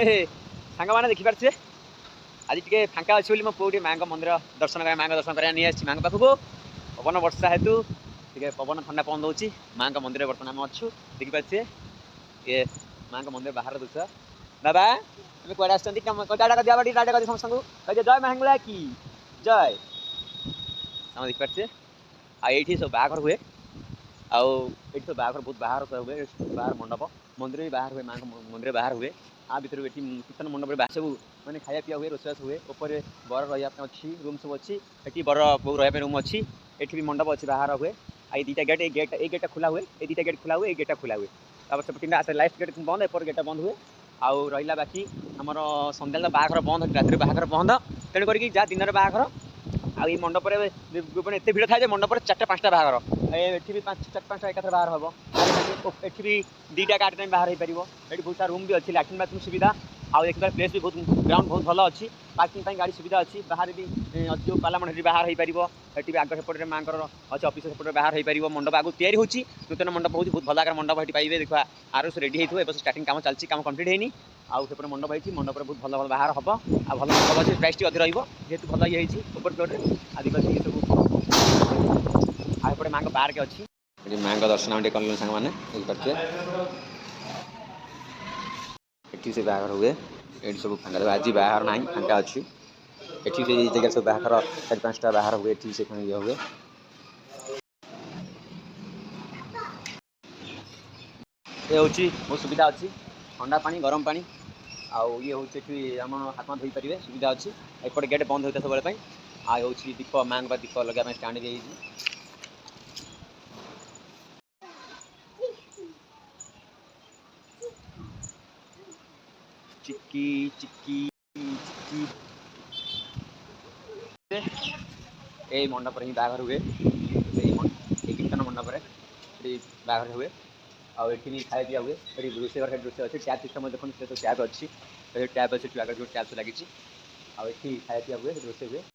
सांग मैंने देखिपे आज टे फांका अच्छी बोली मो पुओ माँ मंदिर दर्शन कर माँ दर्शन कर नहीं आसी माँ पाखक पवन वर्षा हेतु टे पवन ठंडा पवन दूसरी माँ मंदिर बर्तमान आम अच्छु देखिपे ये माँ मंदिर बाहर दृश्य बाबा तुम्हें कड़े आसटा दिया टाटा कर समस्त कहे जय महंगला की जय आम देखिपे आई सब बाहर हुए आठ सब बाहर बहुत बाहर हुए बाहर मंडप मंदिर भी बाहर हुए माँ मंदिर बाहर हुए आ भर कीर्तन मंडप बाहर सब मैंने खाया पीया हुए रोषास हुए ऊपर बर रहा अच्छी रूम सब अच्छी ये बर बो रहा रूम अच्छी ये भी मंडप अच्छी बाहर हुए आई दुटा गेट ये गेटा खुला हुए ये दुटा गेट खुला हुए ये गेटा खुला हुए सब तीन लास्ट गेट बंद एपर गेटा बंद हुए आउ रहा बाकी आमर सन्ध्या बाहर बंद रात बाहर बंद तेणुक जहाँ दिन में बाहर आई मंडप एत भिड़ थाए मंडप 4टा 5टा बाहर ये भी 4-5टा एक बाहर हम ये भी 2टा गार्ड टाइम बाहर हो पार ये बहुत सारा रूम भी अच्छी लैट्रिन बाथरूम सुविधा आउ देखिए प्लेस भी बहुत ग्राउंड बहुत भल अच्छी पार्किंग गाड़ी सुविधा अच्छी बाहर भी जो पार्लामेंट बाहर हो पार ये आग सेपटे माँ अच्छे ऑफिस सेपटे बाहर हो पार मंडप आगे तैयारी होची नूतन मंडप हो बहुत भल आकार मंडप ये पाइबे देखा आर रेडी हो स्टार्टिंग काम चलती काम कम्प्लीट होनी आउ सेपटे मंडप होती मंडप बहुत भल भल बाहर हम आ भल मंडप अच्छे प्राइस टी अधिक जेहतु भल ये ऊपर फ्लोर में आदिवासी ये सब आगे माँ पार्क अच्छी माँ दर्शन आम कल सांग मैंने देखिए ये से बाहर हुए ये सब फाँका आज बाहर ना फाँका अच्छी ये से जगह सब बाहर 4-5टा बाहर हुए ये से ये हुए ये हूँ बहुत सुविधा अच्छी ठंडा पानी गरम पानी आउ ये हूँ आम हाथ धोई पारे सुविधा अच्छी एपटे गेट बंद होता सब आ हूँ दीप माँ दीप लगे स्टाण भी चिक्की चिक्की चिक्की ये मंडप ही बाहर हुए कीर्तन मंडप बाहर हुए आउ ये खाया पीया हुए रोषे घर रोषे अच्छे टैप सिस्टम देखते टैप अच्छी टैप अच्छी टैप लगी खाया पीया हुए रोषे हुए